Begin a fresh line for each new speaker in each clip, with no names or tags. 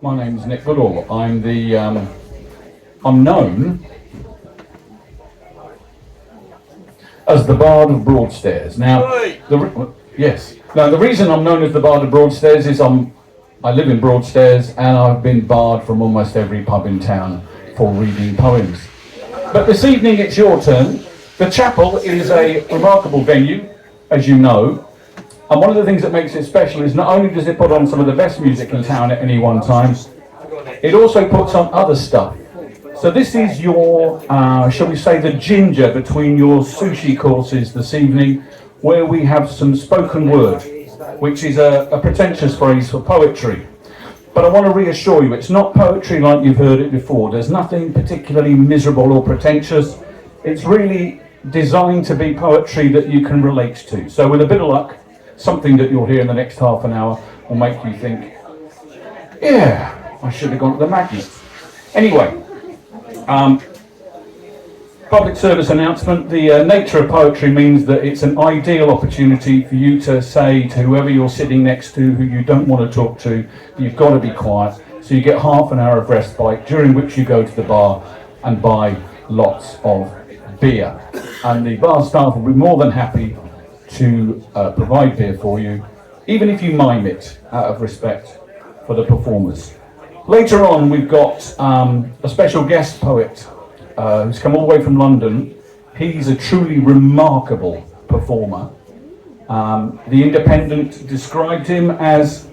My name's Nick Goodall. I'm known as the Bard of Broadstairs. Now, the reason I'm known as the Bard of Broadstairs is I live in Broadstairs and I've been barred from almost every pub in town for reading poems. But this evening it's your turn. The Chapel is a remarkable venue, as you know. And one of the things that makes it special is not only does it put on some of the best music in town at any one time, it also puts on other stuff. So this is your, shall we say, the ginger between your sushi courses this evening, where we have some spoken word, which is a pretentious phrase for poetry. But I want to reassure you, it's not poetry like you've heard it before. There's nothing particularly miserable or pretentious. It's really designed to be poetry that you can relate to. So with a bit of luck, something that you'll hear in the next half an hour will make you think, yeah, I should have gone to the Magnet. Anyway, public service announcement. The nature of poetry means that it's an ideal opportunity for you to say to whoever you're sitting next to, who you don't want to talk to, that you've got to be quiet, so you get half an hour of respite, during which you go to the bar and buy lots of beer. And the bar staff will be more than happy to provide beer for you, even if you mime it out of respect for the performers. Later on, we've got a special guest poet who's come all the way from London. He's a truly remarkable performer. The Independent described him as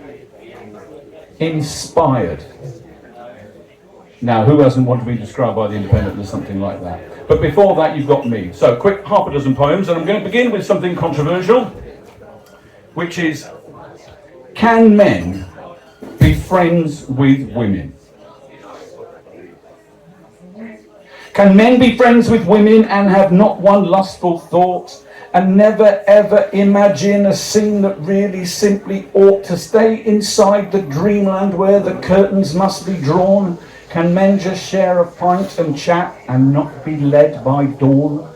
inspired. Now, who doesn't want to be described by the Independent as something like that? But before that, you've got me. So, quick half a dozen poems, and I'm going to begin with something controversial, which is, can men be friends with women? Can men be friends with women and have not one lustful thought, and never ever imagine a scene that really simply ought to stay inside the dreamland where the curtains must be drawn? Can men just share a pint and chat and not be led by dawn?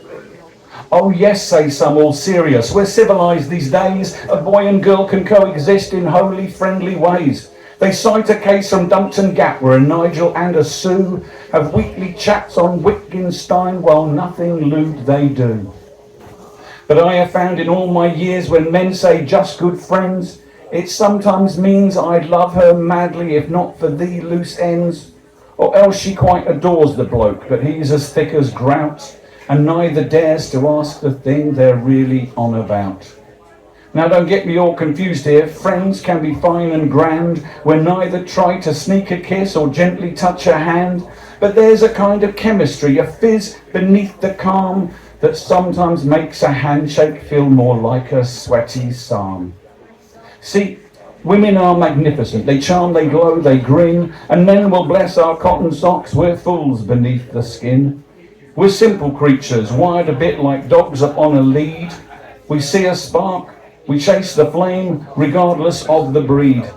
Oh yes, say some, all serious, we're civilised these days. A boy and girl can coexist in wholly friendly ways. They cite a case from Dumpton Gap where a Nigel and a Sue have weekly chats on Wittgenstein while nothing lewd they do. But I have found in all my years when men say just good friends, it sometimes means I'd love her madly if not for the loose ends. Or else she quite adores the bloke, but he's as thick as grout, and neither dares to ask the thing they're really on about. Now don't get me all confused here, friends can be fine and grand when neither try to sneak a kiss or gently touch a hand, but there's a kind of chemistry, a fizz beneath the calm that sometimes makes a handshake feel more like a sweaty psalm. See, women are magnificent, they charm, they glow, they grin, and men will bless our cotton socks, we're fools beneath the skin. We're simple creatures, wired a bit like dogs upon a lead. We see a spark, we chase the flame, regardless of the breed.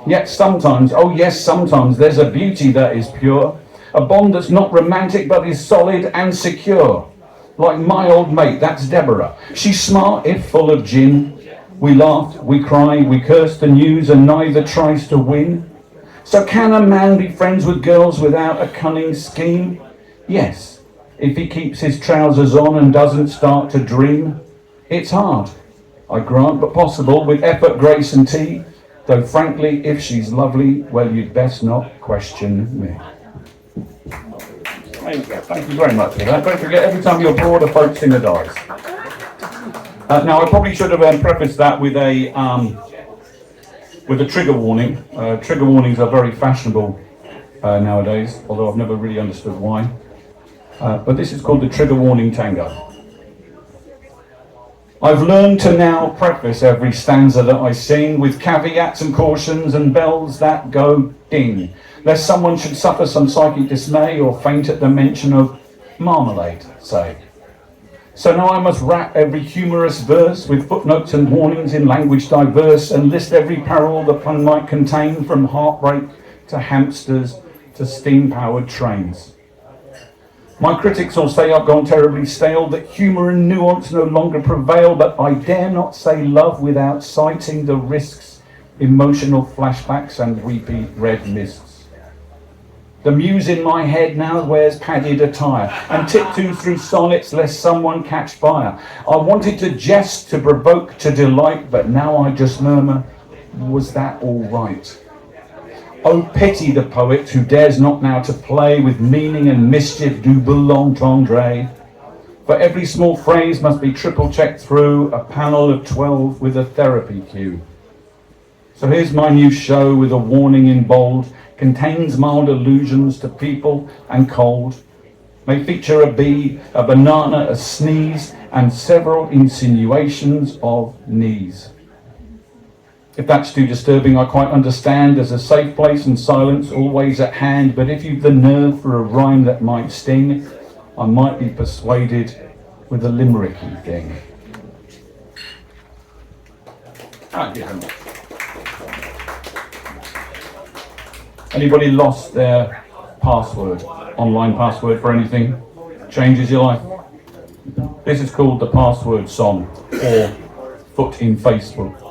Yet sometimes, oh yes, sometimes, there's a beauty that is pure, a bond that's not romantic but is solid and secure. Like my old mate, that's Deborah. She's smart if full of gin. We laugh, we cry, we curse the news, and neither tries to win. So can a man be friends with girls without a cunning scheme? Yes, if he keeps his trousers on and doesn't start to dream. It's hard, I grant, but possible with effort, grace and tea. Though frankly, if she's lovely, well, you'd best not question me. Thank you very much for that. Don't forget, every time you're bored, a folk singer dies. Now, I probably should have prefaced that with a trigger warning. Trigger warnings are very fashionable nowadays, although I've never really understood why. But this is called the Trigger Warning Tango. I've learned to now preface every stanza that I sing with caveats and cautions and bells that go ding, lest someone should suffer some psychic dismay or faint at the mention of marmalade, say. So now I must wrap every humorous verse with footnotes and warnings in language diverse, and list every peril the pun might contain, from heartbreak to hamsters to steam-powered trains. My critics all say I've gone terribly stale, that humour and nuance no longer prevail, but I dare not say love without citing the risks emotional flashbacks and weepy red mists. The muse in my head now wears padded attire and tiptoes through sonnets lest someone catch fire. I wanted to jest, to provoke, to delight, but now I just murmur, was that all right? Oh, pity the poet who dares not now to play with meaning and mischief, double entendre. For every small phrase must be triple checked through a panel of 12 with a therapy cue. So here's my new show with a warning in bold, contains mild allusions to people and cold, may feature a bee, a banana, a sneeze, and several insinuations of knees. If that's too disturbing, I quite understand. There's a safe place and silence always at hand, but if you've the nerve for a rhyme that might sting, I might be persuaded with a limericky thing. Anybody lost their password, online password for anything? Changes your life? This is called the password song, or foot in Facebook.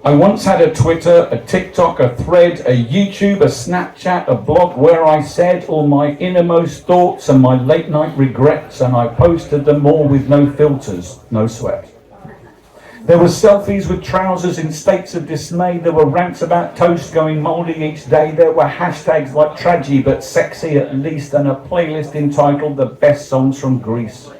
I once had a Twitter, a TikTok, a Thread, a YouTube, a Snapchat, a blog where I said all my innermost thoughts and my late night regrets, and I posted them all with no filters, no sweat. There were selfies with trousers in states of dismay. There were rants about toast going mouldy each day. There were hashtags like tragedy but sexy at least, and a playlist entitled The Best Songs from Greece.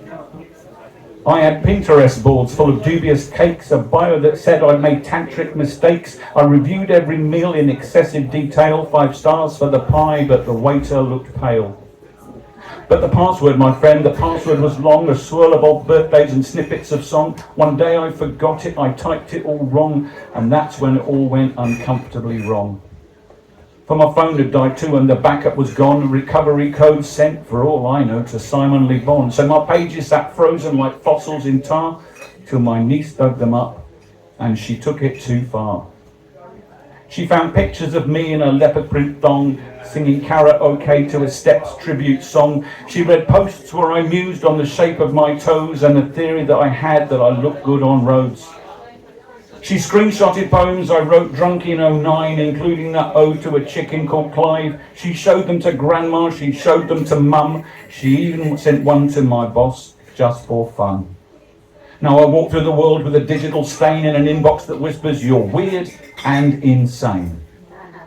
I had Pinterest boards full of dubious cakes, a bio that said I'd made tantric mistakes. I reviewed every meal in excessive detail, 5 stars for the pie, but the waiter looked pale. But the password, my friend, the password was long, a swirl of old birthdays and snippets of song. One day I forgot it, I typed it all wrong, and that's when it all went uncomfortably wrong. For my phone had died too and the backup was gone, recovery code sent, for all I know, to Simon Le Bon. So my pages sat frozen like fossils in tar, till my niece dug them up, and she took it too far. She found pictures of me in a leopard print thong, singing karaoke to a Steps tribute song. She read posts where I mused on the shape of my toes and the theory that I had that I looked good on roads. She screenshotted poems I wrote drunk in '09, including that ode to a chicken called Clive. She showed them to grandma, she showed them to mum. She even sent one to my boss, just for fun. Now I walk through the world with a digital stain in an inbox that whispers, you're weird and insane.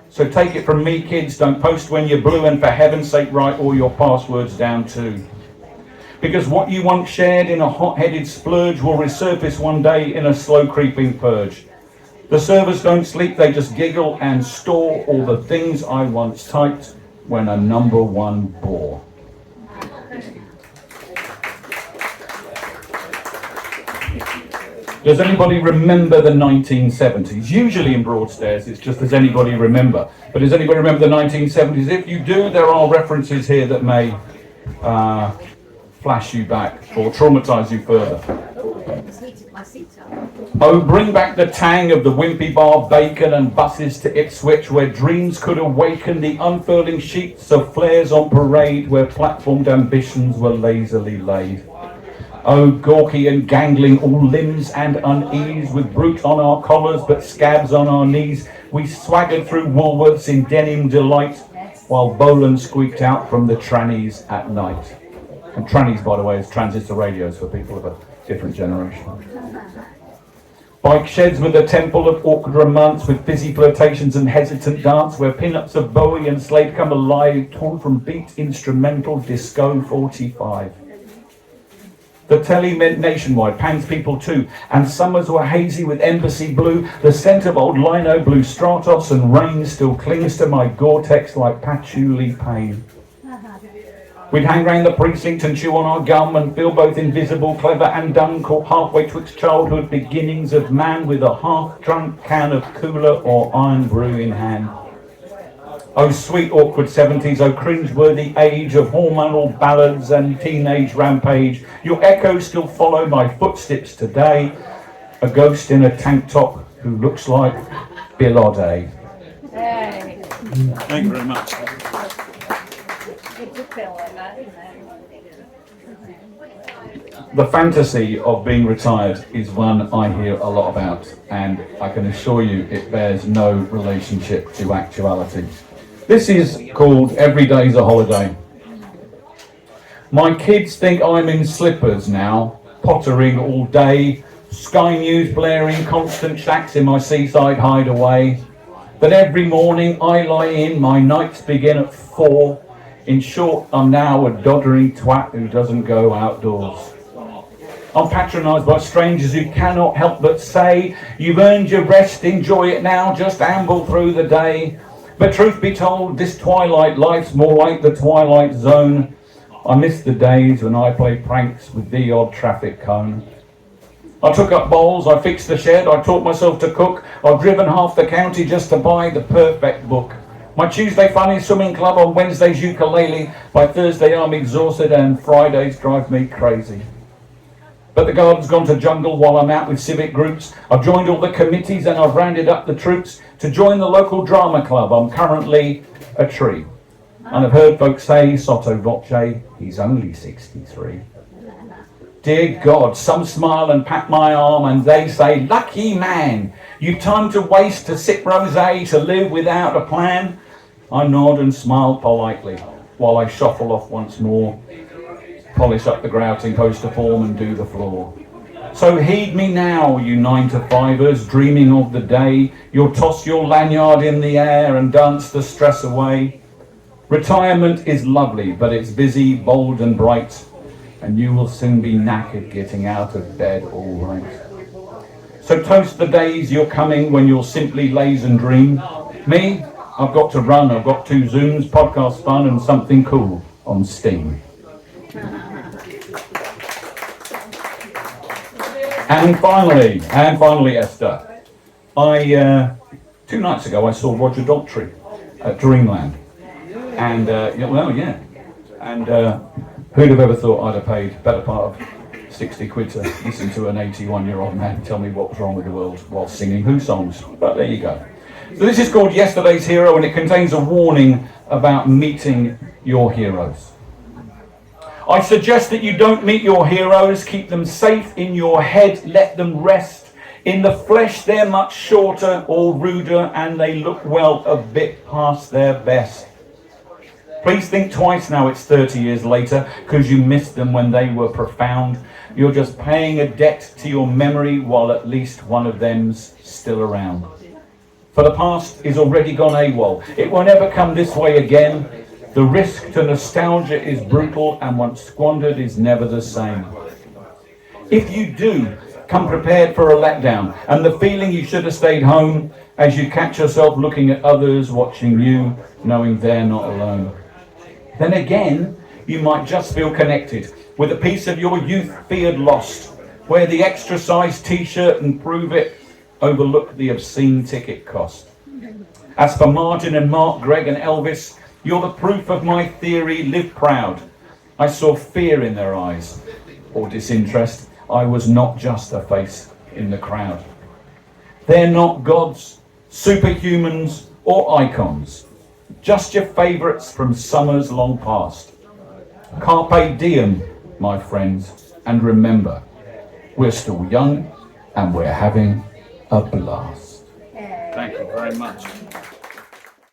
So take it from me, kids, don't post when you're blue, and for heaven's sake write all your passwords down too. Because what you once shared in a hot-headed splurge will resurface one day in a slow creeping purge. The servers don't sleep, they just giggle and store all the things I once typed when a number one bore. Does anybody remember the 1970s? Usually in Broadstairs it's just does anybody remember? But does anybody remember the 1970s? If you do, there are references here that may flash you back or traumatise you further. Oh, bring back the tang of the wimpy bar bacon and buses to Ipswich, where dreams could awaken, the unfurling sheets of flares on parade, where platformed ambitions were lazily laid. Oh, gawky and gangling, all limbs and unease, with brute on our collars but scabs on our knees, we swaggered through Woolworths in denim delight, while Boland squeaked out from the trannies at night. And trannies, by the way, is transistor radios for people of a different generation. Bike sheds with a temple of awkward romance, with busy flirtations and hesitant dance, where pin-ups of Bowie and Slade come alive, torn from beat instrumental disco 45. The telly meant nationwide, pans people too, and summers were hazy with embassy blue. The scent of old lino blue Stratos and rain still clings to my Gore-Tex like patchouli pain. We'd hang round the precinct and chew on our gum and feel both invisible, clever and dumb, caught halfway twixt childhood beginnings of man, with a half-drunk can of cooler or iron brew in hand. Oh, sweet awkward 70s, oh, cringe-worthy age of hormonal ballads and teenage rampage. Your echoes still follow my footsteps today. A ghost in a tank top who looks like Bill O'Day.
Hey.
Thank you very much. The fantasy of being retired is one I hear a lot about, and I can assure you it bears no relationship to actuality. This is called Every Day's a Holiday. My kids think I'm in slippers now, pottering all day, Sky News blaring, constant shacks in my seaside hideaway. But every morning I lie in, my nights begin at 4. In short, I'm now a doddering twat who doesn't go outdoors. I'm patronised by strangers who cannot help but say, you've earned your rest, enjoy it now, just amble through the day. But truth be told, this twilight life's more like the Twilight Zone. I miss the days when I played pranks with the odd traffic cone. I took up bowls, I fixed the shed, I taught myself to cook. I've driven half the county just to buy the perfect book. My Tuesday fun is swimming club, on Wednesdays ukulele. By Thursday I'm exhausted and Fridays drive me crazy. But the garden's gone to jungle while I'm out with civic groups. I've joined all the committees and I've rounded up the troops to join the local drama club. I'm currently a tree. And I've heard folks say, sotto voce, he's only 63. Dear God, some smile and pat my arm and they say, lucky man, you've time to waste to sip rosé, to live without a plan. I nod and smile politely while I shuffle off once more, polish up the grouting poster form and do the floor. So heed me now, you 9-to-5ers, dreaming of the day. You'll toss your lanyard in the air and dance the stress away. Retirement is lovely, but it's busy, bold and bright, and you will soon be knackered getting out of bed all right. So toast the days you're coming when you'll simply laze and dream. Me, I've got to run, I've got 2 Zooms, podcast fun and something cool on Steam. And finally, Esther, 2 nights ago I saw Roger Daltrey at Dreamland. And, and who'd have ever thought I'd have paid better part of 60 quid to listen to an 81-year-old man tell me what was wrong with the world while singing Who songs. But there you go. So this is called Yesterday's Hero, and it contains a warning about meeting your heroes. I suggest that you don't meet your heroes, keep them safe in your head, let them rest. In the flesh they're much shorter or ruder, and they look well a bit past their best. Please think twice now it's 30 years later, because you missed them when they were profound. You're just paying a debt to your memory while at least one of them's still around. For the past is already gone AWOL. It won't ever come this way again. The risk to nostalgia is brutal, and once squandered is never the same. If you do, come prepared for a letdown and the feeling you should have stayed home as you catch yourself looking at others watching you, knowing they're not alone. Then again, you might just feel connected with a piece of your youth feared lost. Wear the extra size t-shirt and prove it. Overlook the obscene ticket cost. As for Martin and Mark, Greg and Elvis, you're the proof of my theory, live proud. I saw fear in their eyes, or disinterest. I was not just a face in the crowd. They're not gods, superhumans, or icons. Just your favourites from summers long past. Carpe diem, my friends, and remember, we're still young and we're having a blast. Thank you very much.